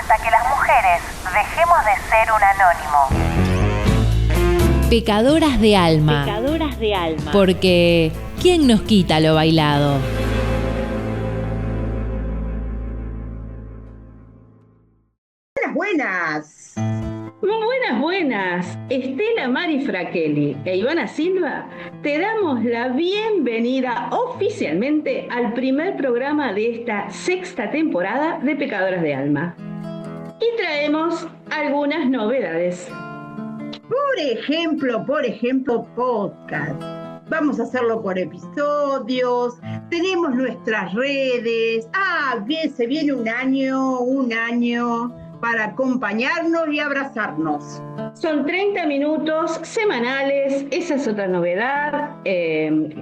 hasta que las mujeres dejemos de ser un anónimo. Pecadoras de alma. Pecadoras de alma. Porque ¿quién nos quita lo bailado? Buenas. Buenas. Estela Mari Fraquelli e Ivana Silva, te damos la bienvenida oficialmente al primer programa de esta sexta temporada de Pecadoras de Alma. Y traemos algunas novedades. Por ejemplo, podcast. Vamos a hacerlo por episodios. Tenemos nuestras redes. Bien, se viene un año para acompañarnos y abrazarnos. Son 30 minutos semanales, esa es otra novedad,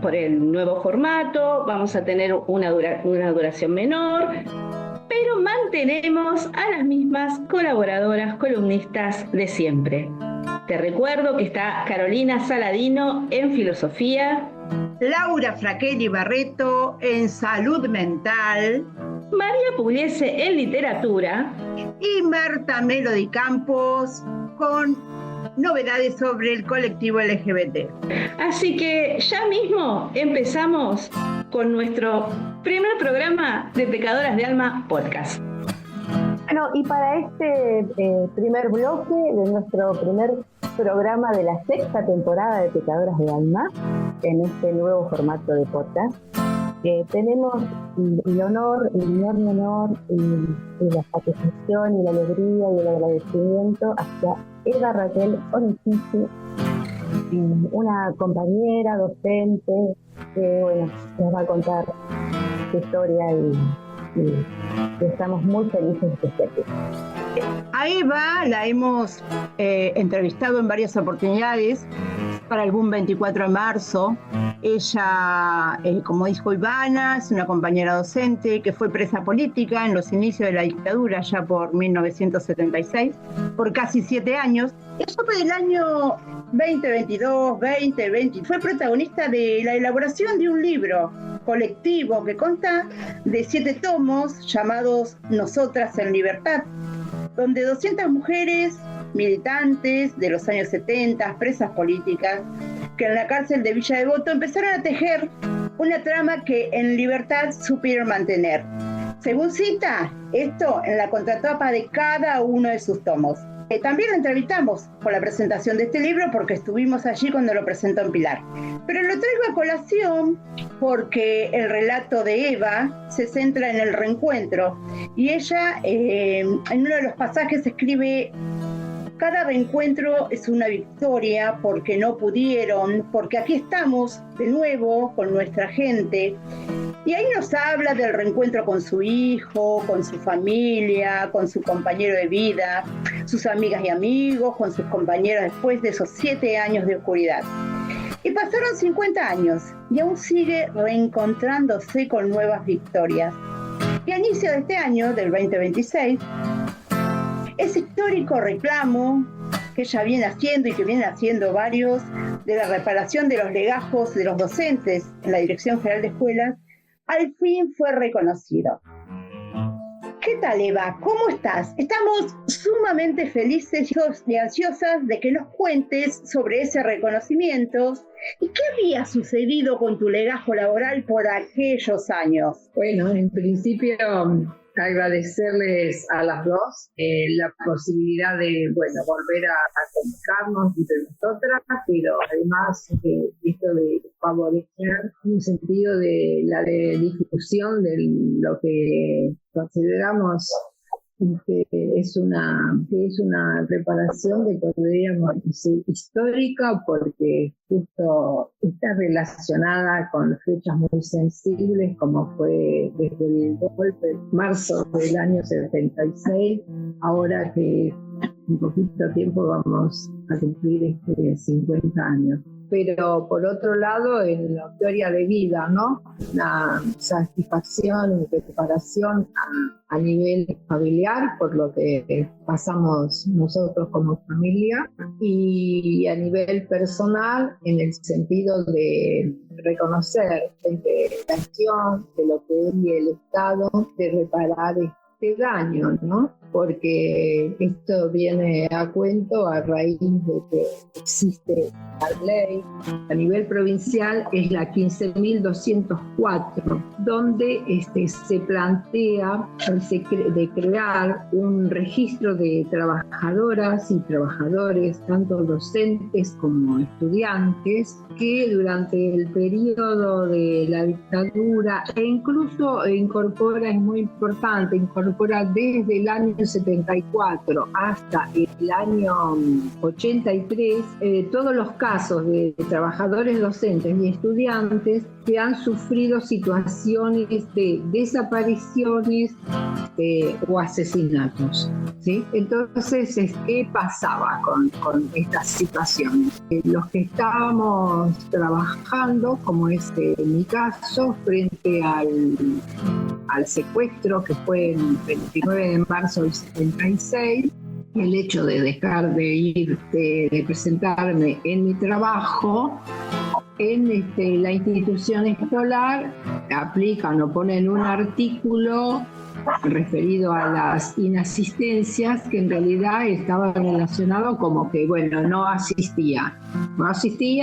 por el nuevo formato, vamos a tener una duración menor, pero mantenemos a las mismas colaboradoras, columnistas de siempre. Te recuerdo que está Carolina Saladino en Filosofía, Laura Fraquelli Barreto en Salud Mental, María Pugliese en Literatura y Marta Melody Campos con novedades sobre el colectivo LGBT. Así que ya mismo empezamos con nuestro primer programa de Pecadoras de Alma Podcast. Bueno, y para este primer bloque de nuestro primer programa de la sexta temporada de Pecadoras de Alma, en este nuevo formato de podcast, tenemos el honor, el enorme honor y la satisfacción y la alegría y el agradecimiento hacia Eva Raquel Onichisi, una compañera, docente, que nos va a contar su historia y estamos muy felices de que esté aquí. A Eva la hemos entrevistado en varias oportunidades para el Boom 24 de marzo. Ella, como dijo Ivana, es una compañera docente que fue presa política en los inicios de la dictadura, ya por 1976, por casi 7 años. Eso fue del año 2022, 2020. Fue protagonista de la elaboración de un libro colectivo que consta de 7 tomos llamados Nosotras en Libertad, donde 200 mujeres militantes de los años 70, presas políticas, que en la cárcel de Villa Devoto empezaron a tejer una trama que en libertad supieron mantener. Según cita, esto en la contratapa de cada uno de sus tomos. También lo entrevistamos por la presentación de este libro porque estuvimos allí cuando lo presentó en Pilar. Pero lo traigo a colación porque el relato de Eva se centra en el reencuentro y ella en uno de los pasajes escribe: cada reencuentro es una victoria porque no pudieron, porque aquí estamos de nuevo con nuestra gente. Y ahí nos habla del reencuentro con su hijo, con su familia, con su compañero de vida, sus amigas y amigos, con sus compañeros después de esos 7 años de oscuridad. Y pasaron 50 años y aún sigue reencontrándose con nuevas victorias. Y a inicio de este año, del 2026, ese histórico reclamo que ella viene haciendo y que vienen haciendo varios de la reparación de los legajos de los docentes en la Dirección General de Escuelas, al fin fue reconocido. ¿Qué tal, Eva? ¿Cómo estás? Estamos sumamente felices y ansiosas de que nos cuentes sobre ese reconocimiento y qué había sucedido con tu legajo laboral por aquellos años. Bueno, en principio agradecerles a las dos la posibilidad de volver a comunicarnos entre nosotras, pero además esto de favorecer un sentido de la difusión de lo que consideramos que es una reparación que podríamos decir histórica, porque justo está relacionada con fechas muy sensibles, como fue desde el golpe de marzo del año 76, ahora que en poquito tiempo vamos a cumplir 50 años. Pero por otro lado, en la historia de vida, ¿no? Una satisfacción y preparación a nivel familiar, por lo que pasamos nosotros como familia, y a nivel personal, en el sentido de reconocer desde la acción de lo que es el Estado, de reparar este daño, ¿no? Porque esto viene a cuento a raíz de que existe la ley a nivel provincial, es la 15.204, donde se plantea de crear un registro de trabajadoras y trabajadores, tanto docentes como estudiantes, que durante el periodo de la dictadura, e incluso incorpora, es muy importante, incorpora desde el año 74 hasta el año 83 todos los casos de trabajadores docentes y estudiantes que han sufrido situaciones de desapariciones o asesinatos, ¿sí? Entonces, ¿qué pasaba con estas situaciones? Los que estábamos trabajando, como es en mi caso, frente al secuestro que fue el 29 de marzo del 76, el hecho de dejar de ir, de presentarme en mi trabajo, en la institución escolar, aplican o ponen un artículo referido a las inasistencias que en realidad estaba relacionado como que, bueno, no asistía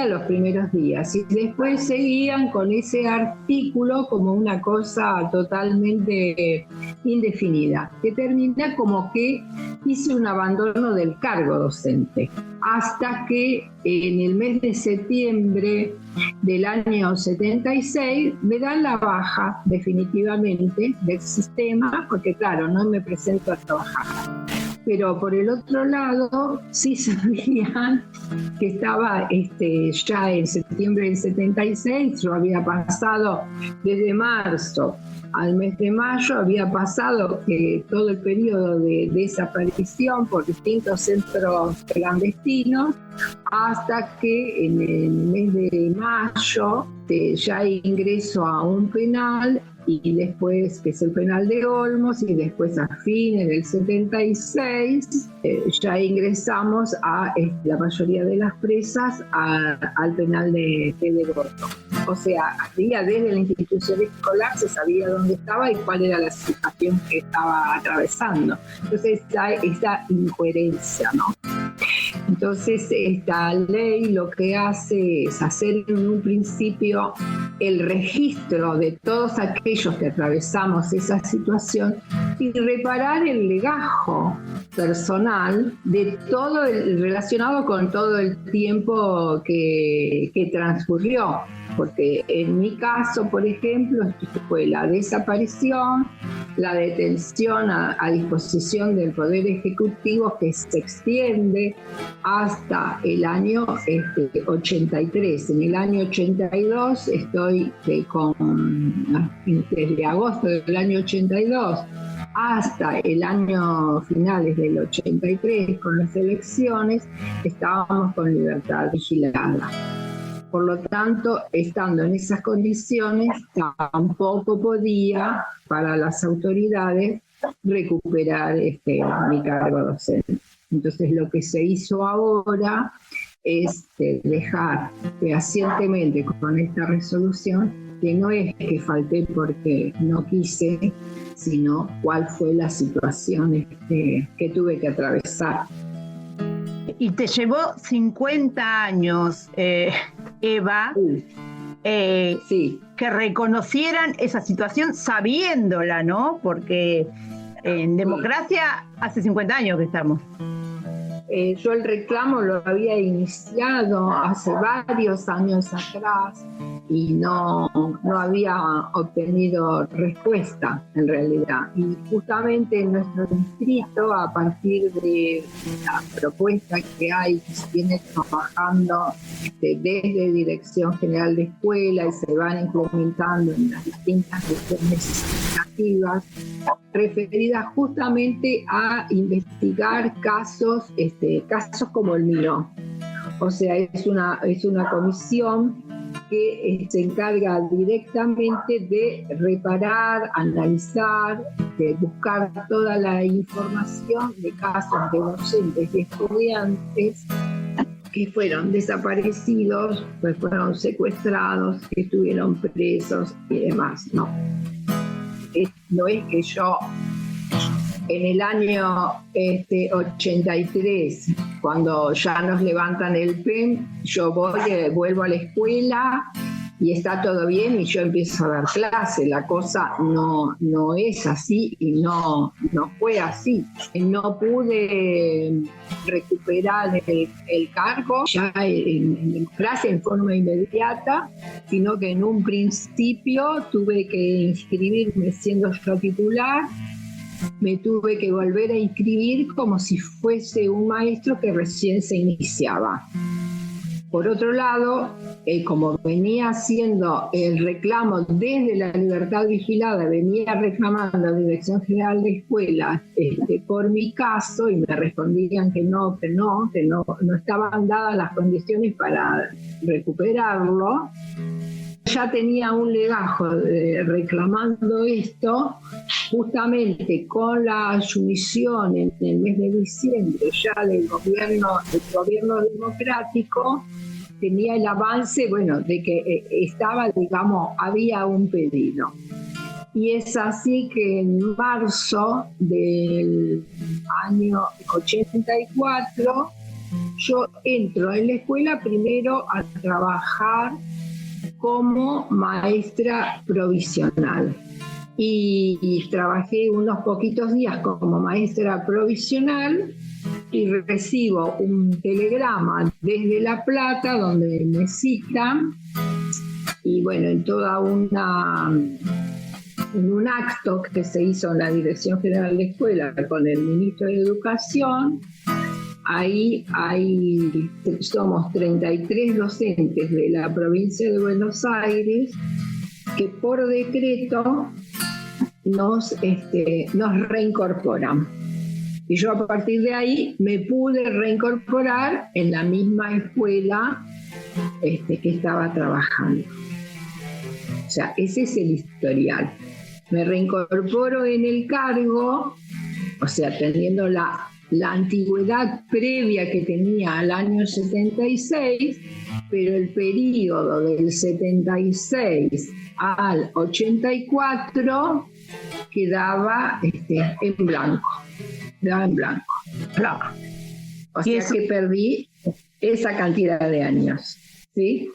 los primeros días y después seguían con ese artículo como una cosa totalmente indefinida, que termina como que hice un abandono del cargo docente, hasta que en el mes de septiembre del año 76 me dan la baja definitivamente del sistema, porque claro, no me presento a trabajar. Pero por el otro lado, sí sabían que estaba ya en septiembre del 76, yo había pasado desde marzo al mes de mayo, había pasado que todo el periodo de desaparición por distintos centros clandestinos, hasta que en el mes de mayo ya ingreso a un penal, y después, que es el penal de Olmos, y después a fines del 76 ya ingresamos a la mayoría de las presas al penal de Gordo. O sea, desde la institución escolar se sabía dónde estaba y cuál era la situación que estaba atravesando. Entonces está esta incoherencia, ¿no? Entonces esta ley lo que hace es hacer en un principio el registro de todos aquellos que atravesamos esa situación y reparar el legajo personal de todo relacionado con todo el tiempo que transcurrió. Porque en mi caso, por ejemplo, fue la desaparición, la detención a disposición del Poder Ejecutivo, que se extiende hasta el año 83. En el año 82 estoy desde agosto del año 82 hasta el año finales del 83, con las elecciones, estábamos con libertad vigilada. Por lo tanto, estando en esas condiciones, tampoco podía, para las autoridades, recuperar mi cargo docente. Entonces, lo que se hizo ahora es dejar fehacientemente con esta resolución que no es que falté porque no quise, sino cuál fue la situación que tuve que atravesar. Y te llevó 50 años, Eva, sí, que reconocieran esa situación sabiéndola, ¿no? Porque en democracia hace 50 años que estamos. Yo el reclamo lo había iniciado hace varios años atrás y no había obtenido respuesta en realidad. Y justamente en nuestro distrito, a partir de la propuesta que hay, que se viene trabajando desde Dirección General de Escuela y se van implementando en las distintas gestiones educativas, referidas justamente a investigar casos como el mío. O sea, es una comisión que se encarga directamente de reparar, analizar, de buscar toda la información de casos de docentes y estudiantes que fueron desaparecidos, pues fueron secuestrados, que estuvieron presos y demás, ¿no? No es que yo en el año 83, cuando ya nos levantan el PEM, yo vuelvo a la escuela y está todo bien y yo empiezo a dar clase. La cosa no es así y no fue así. No pude recuperar el cargo ya en clase en forma inmediata, sino que en un principio tuve que inscribirme siendo yo titular. Me tuve que volver a inscribir como si fuese un maestro que recién se iniciaba. Por otro lado, como venía haciendo el reclamo desde la libertad vigilada, venía reclamando a la Dirección General de Escuelas por mi caso, y me respondían que no estaban dadas las condiciones para recuperarlo. Ya tenía un legajo reclamando esto, justamente con la sumisión en el mes de diciembre ya del gobierno democrático. Tenía el avance, de que había un pedido. Y es así que en marzo del año 84 yo entro en la escuela primero a trabajar como maestra provisional. Y trabajé unos poquitos días como maestra provisional y recibo un telegrama desde La Plata donde me citan, y en un acto que se hizo en la Dirección General de Escuela con el ministro de Educación. Ahí somos 33 docentes de la provincia de Buenos Aires que por decreto nos reincorporan. Y yo a partir de ahí me pude reincorporar en la misma escuela que estaba trabajando. O sea, ese es el historial. Me reincorporo en el cargo, o sea, teniendo la antigüedad previa que tenía al año 76, pero el periodo del 76 al 84 quedaba en blanco. O sea que perdí esa cantidad de años, ¿sí?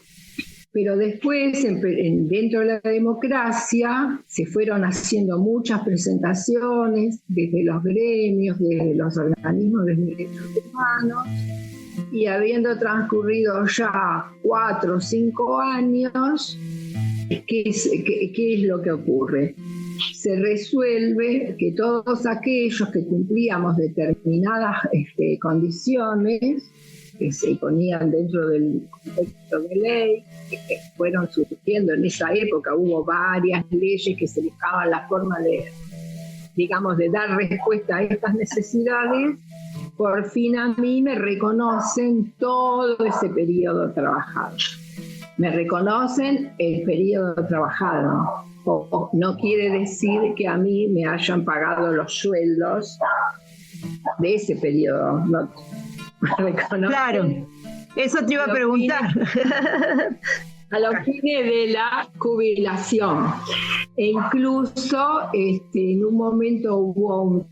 Pero después, dentro de la democracia, se fueron haciendo muchas presentaciones desde los gremios, desde los organismos de derechos humanos, y habiendo transcurrido ya 4 o 5 años, ¿qué es lo que ocurre? Se resuelve que todos aquellos que cumplíamos determinadas condiciones que se ponían dentro del contexto de ley, que fueron surgiendo en esa época, hubo varias leyes que se buscaban la forma de dar respuesta a estas necesidades. Por fin a mí me reconocen todo ese periodo trabajado. Me reconocen el periodo trabajado. No quiere decir que a mí me hayan pagado los sueldos de ese periodo. No, claro, eso te iba a preguntar. A los fines de la jubilación. E incluso en un momento hubo un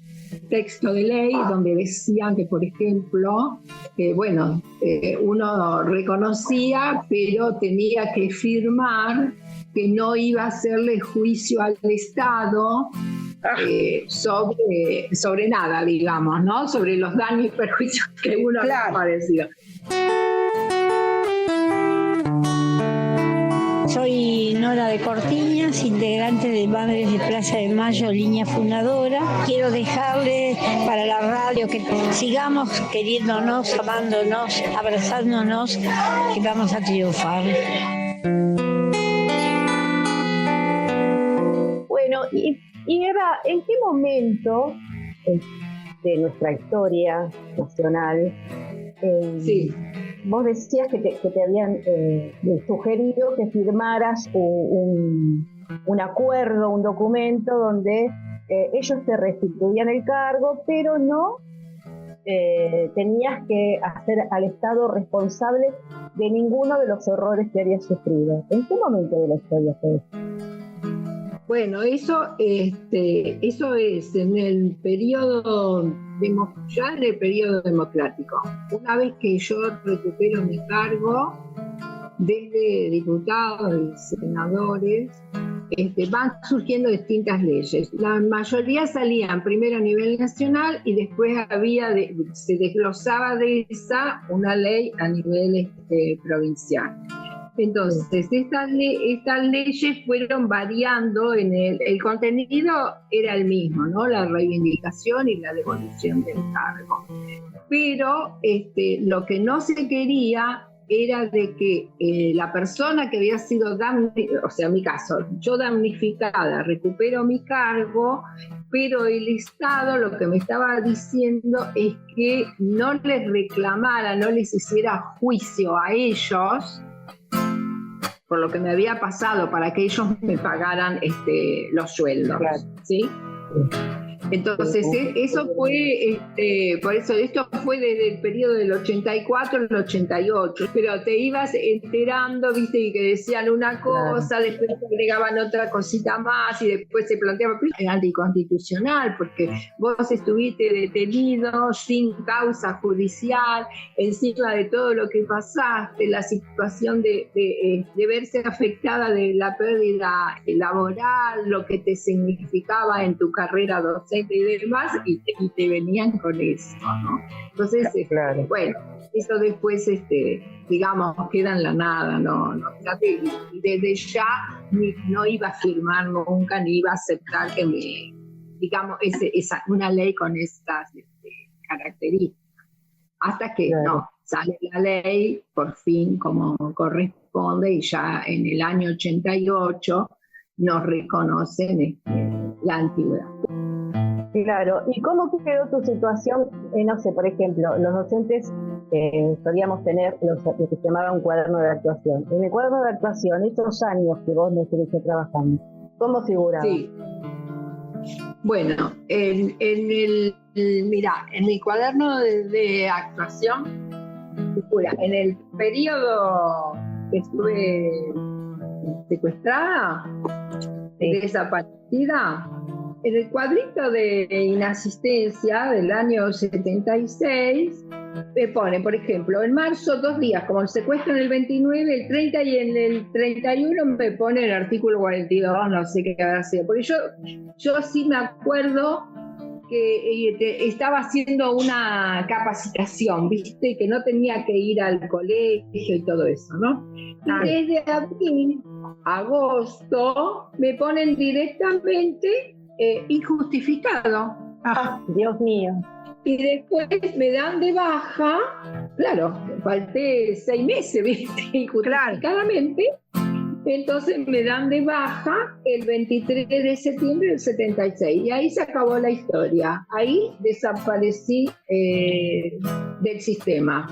texto de ley donde decían que, por ejemplo, uno reconocía, pero tenía que firmar que no iba a hacerle juicio al Estado sobre nada, digamos, ¿no? Sobre los daños y perjuicios que uno había padecido. Soy Nora de Cortiñas, integrante de Madres de Plaza de Mayo, línea fundadora. Quiero dejarle para la radio que sigamos queriéndonos, amándonos, abrazándonos, que vamos a triunfar. Bueno, y Eva, ¿en qué momento de nuestra historia nacional vos decías que te habían sugerido que firmaras un acuerdo, un documento donde ellos te restituían el cargo, pero no tenías que hacer al Estado responsable de ninguno de los horrores que habías sufrido? ¿En qué momento de la historia fue eso? Bueno, eso es en el periodo ya en el periodo democrático. Una vez que yo recupero mi cargo, desde diputados y senadores, van surgiendo distintas leyes. La mayoría salían primero a nivel nacional y después se desglosaba de esa una ley a nivel provincial. Entonces, estas leyes fueron variando, el contenido era el mismo, ¿no? La reivindicación y la devolución del cargo. Pero lo que no se quería era de que la persona que había sido o sea, en mi caso, yo damnificada, recupero mi cargo, pero el Estado lo que me estaba diciendo es que no les reclamara, no les hiciera juicio a ellos por lo que me había pasado, para que ellos me pagaran los sueldos, claro. ¿Sí? Entonces, eso fue, por eso esto fue desde el periodo del 84 al 88, pero te ibas enterando, viste, y que decían una cosa, después te agregaban otra cosita más, y después se planteaba, pero es anticonstitucional, porque vos estuviste detenido sin causa judicial, encima de todo lo que pasaste, la situación de verse afectada de la pérdida laboral, lo que te significaba en tu carrera docente y demás, y te venían con eso, ¿no? Entonces, claro. Bueno, eso después, digamos, queda en la nada, ¿no? Y desde ya no iba a firmar nunca, ni iba a aceptar que una ley con estas características. Hasta que, claro, no, sale la ley, por fin, como corresponde, y ya en el año 88 nos reconocen la antigüedad. Claro, ¿y cómo quedó tu situación? No sé, por ejemplo, los docentes solíamos tener lo que se llamaba un cuaderno de actuación. En el cuaderno de actuación, esos años que vos no estuviste trabajando, ¿cómo figuraba? Sí. Bueno, mira, en mi cuaderno de actuación figura, en el periodo que estuve secuestrada, desaparecida, en el cuadrito de inasistencia del año 76 me pone, por ejemplo, en marzo 2 días, como el secuestro en el 29, el 30 y en el 31 me pone el artículo 42, no sé qué habrá sido, porque yo sí me acuerdo que estaba haciendo una capacitación, ¿viste? Que no tenía que ir al colegio y todo eso, ¿no? Y desde abril, agosto, me ponen directamente injustificado. Dios mío. Y después me dan de baja, claro, falté 6 meses, ¿viste? Injustificadamente. Entonces me dan de baja el 23 de septiembre del 76 y ahí se acabó la historia. Ahí desaparecí del sistema.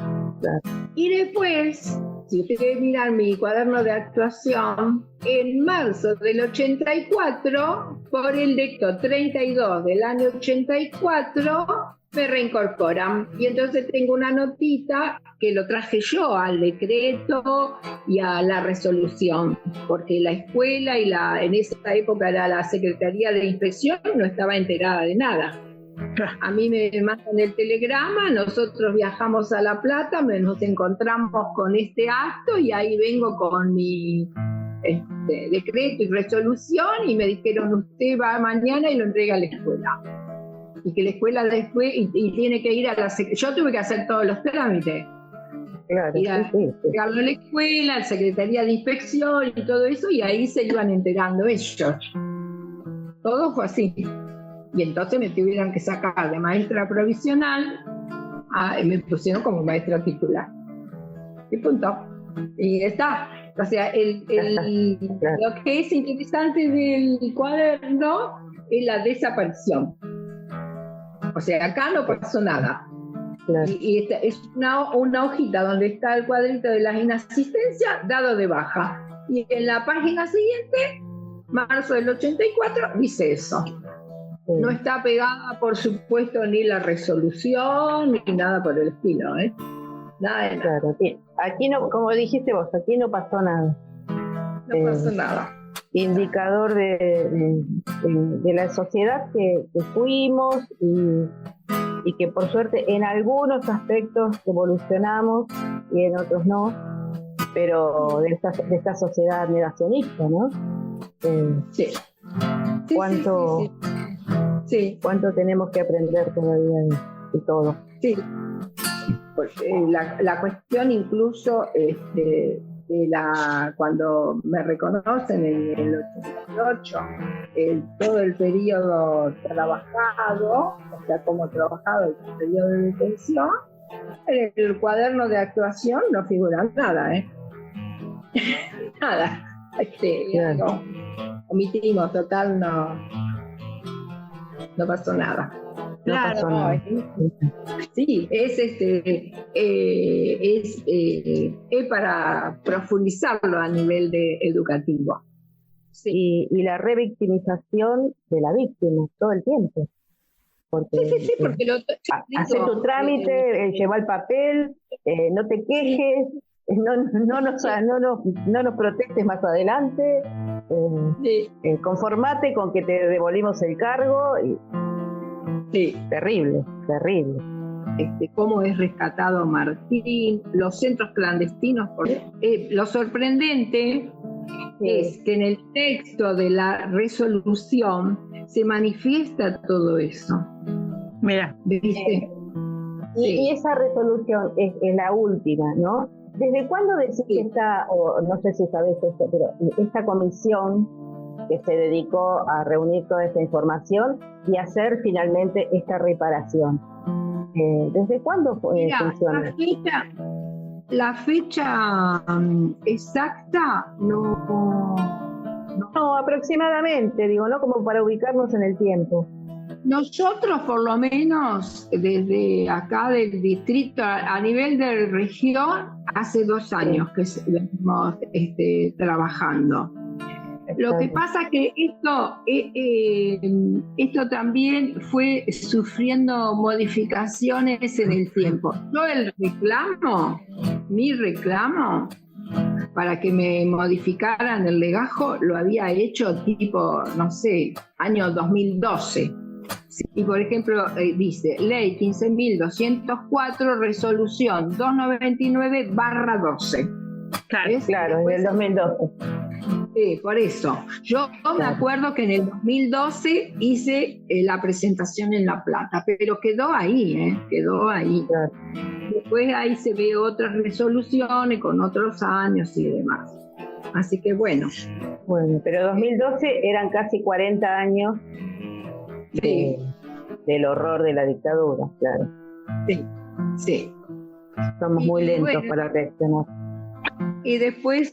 Y después, si ustedes miran mi cuaderno de actuación, en marzo del 84, por el decreto 32 del año 84, me reincorporan. Y entonces tengo una notita que lo traje yo al decreto y a la resolución, porque la escuela y en esa época era la Secretaría de Inspección, no estaba enterada de nada. A mí me mandan el telegrama, nosotros viajamos a La Plata, nos encontramos con este acto y ahí vengo con mi decreto y resolución y me dijeron, usted va mañana y lo entrega a la escuela. Y que la escuela después, y tiene que ir a la yo tuve que hacer todos los trámites. Claro, ir a la escuela, a la Secretaría de Inspección y todo eso, y ahí se iban enterando ellos. Todo fue así. Y entonces me tuvieron que sacar de maestra provisional, me pusieron como maestra titular. Y punto. Y está. O sea, lo que es interesante del cuaderno es la desaparición. O sea, acá no pasó nada. Claro. Y esta es una hojita donde está el cuadrito de las inasistencias dado de baja. Y en la página siguiente, marzo del 84, dice eso. Sí. No está pegada, por supuesto, ni la resolución, ni nada por el estilo, ¿eh? Nada de nada. Claro, aquí no, como dijiste vos, aquí no pasó nada. No pasó nada. indicador de la sociedad que fuimos y que por suerte en algunos aspectos evolucionamos y en otros no, pero de esta sociedad negacionista, ¿no? Sí. ¿Cuánto tenemos que aprender todavía de todo? Sí. Porque la cuestión incluso cuando me reconocen en el 88, todo el periodo trabajado, o sea, como trabajado el periodo de detención, en el cuaderno de actuación no figura nada, nada. Claro. Omitimos, total, no pasó nada. Claro, no. Sí, es para profundizarlo a nivel educativo. Sí. Y la revictimización de la víctima todo el tiempo. Porque, sí, porque hacer tu trámite, lleva el papel, no te quejes, no nos protestes más adelante, conformate con que te devolvimos el cargo. Sí. Terrible. Cómo es rescatado Martín, los centros clandestinos. Lo sorprendente es que en el texto de la resolución se manifiesta todo eso. Mira, ¿viste? Y esa resolución es la última, ¿no? ¿Desde cuándo decís que está, o no sé si sabés esto, pero esta comisión que se dedicó a reunir toda esta información y hacer finalmente esta reparación? ¿Desde cuándo funciona? La fecha exacta no, aproximadamente, digo, ¿no? Como para ubicarnos en el tiempo. Nosotros, por lo menos, desde acá del distrito, a nivel de región, hace 2 años que venimos trabajando. Lo que pasa que esto también fue sufriendo modificaciones en el tiempo. Yo mi reclamo para que me modificaran el legajo, lo había hecho tipo, no sé, año 2012. Y por ejemplo, dice Ley 15.204, resolución 299/12. Claro, en el 2012. Sí, por eso. Yo me acuerdo que en el 2012 hice la presentación en La Plata, pero quedó ahí, quedó ahí. Claro. Después ahí se ve otras resoluciones con otros años y demás. Así que bueno. Bueno, pero 2012 eran casi 40 años del horror de la dictadura, claro. Sí. Somos muy lentos para reaccionar. Y después,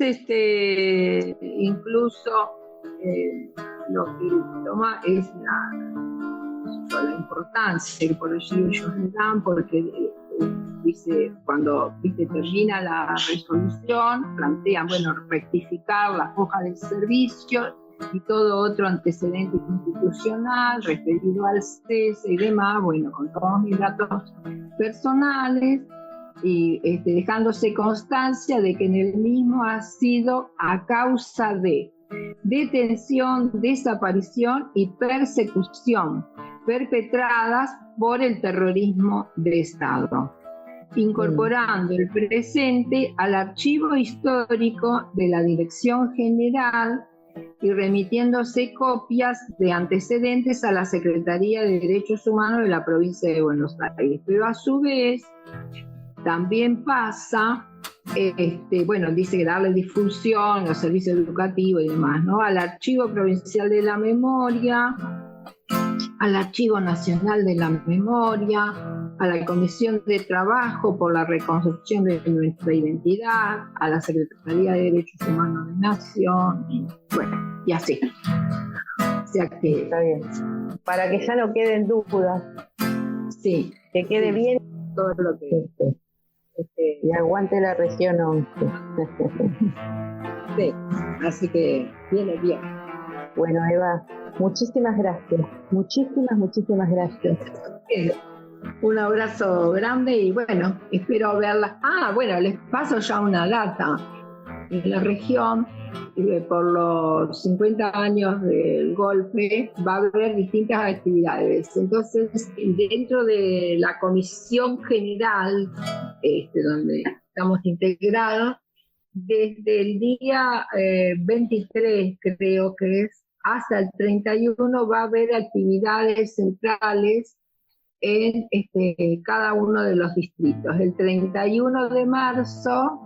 incluso lo que toma es la importancia que por eso ellos le dan, porque dice, cuando termina la resolución, plantean, rectificar la hoja de servicio y todo otro antecedente institucional referido al cese y demás, con todos mis datos personales, y dejándose constancia de que en el mismo ha sido a causa de detención, desaparición y persecución perpetradas por el terrorismo de Estado, incorporando el presente al archivo histórico de la Dirección General y remitiéndose copias de antecedentes a la Secretaría de Derechos Humanos de la provincia de Buenos Aires. Pero a su vez también pasa, dice que darle difusión a los servicios educativos y demás, ¿no? Al Archivo Provincial de la Memoria, al Archivo Nacional de la Memoria, a la Comisión de Trabajo por la Reconstrucción de nuestra Identidad, a la Secretaría de Derechos Humanos de Nación, y así. O sea que está bien. Para que ya no queden dudas. Sí. Que quede bien todo lo que y aguante la región 11. Sí, así que viene bien. Bueno, Eva, muchísimas gracias. Muchísimas gracias. Un abrazo grande y espero verlas. Les paso ya una data. en la región, por los 50 años del golpe, va a haber distintas actividades. Entonces, dentro de la comisión general, donde estamos integrados, desde el día 23, creo que es, hasta el 31 va a haber actividades centrales en cada uno de los distritos. El 31 de marzo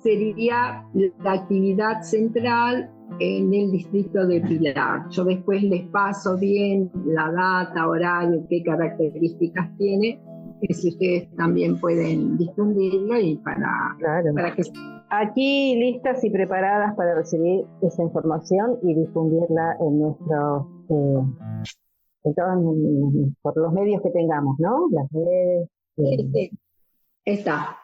sería la actividad central en el distrito de Pilar. Yo después les paso bien la data, horario, qué características tiene, que si ustedes también pueden difundirlo y para que... Aquí listas y preparadas para recibir esa información y difundirla en nuestro... por los medios que tengamos, ¿no? Las redes. Sí. Está.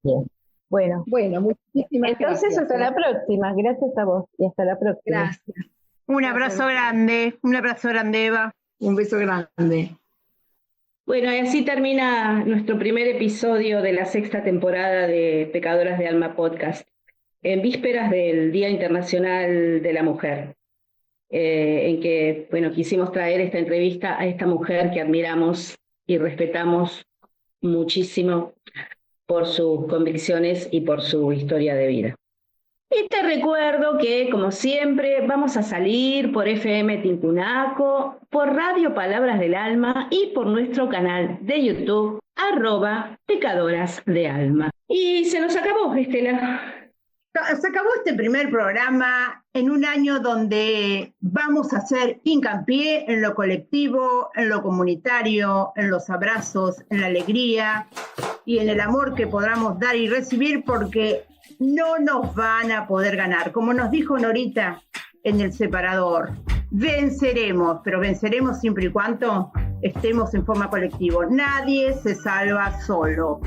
Bien. Bueno, muchísimas gracias. Entonces, hasta la próxima. Gracias a vos y hasta la próxima. Gracias. Un abrazo grande, Eva. Un beso grande. Bueno, y así termina nuestro primer episodio de la 6ª temporada de Pecadoras de Alma Podcast, en vísperas del Día Internacional de la Mujer, en que, quisimos traer esta entrevista a esta mujer que admiramos y respetamos muchísimo por sus convicciones y por su historia de vida. Y te recuerdo que, como siempre, vamos a salir por FM Tincunaco, por Radio Palabras del Alma y por nuestro canal de YouTube, @Pecadoras de Alma. Y se nos acabó, Estela. Se acabó este primer programa en un año donde vamos a hacer hincapié en lo colectivo, en lo comunitario, en los abrazos, en la alegría y en el amor que podamos dar y recibir, porque no nos van a poder ganar. Como nos dijo Norita en el separador, venceremos, pero venceremos siempre y cuando estemos en forma colectiva. Nadie se salva solo.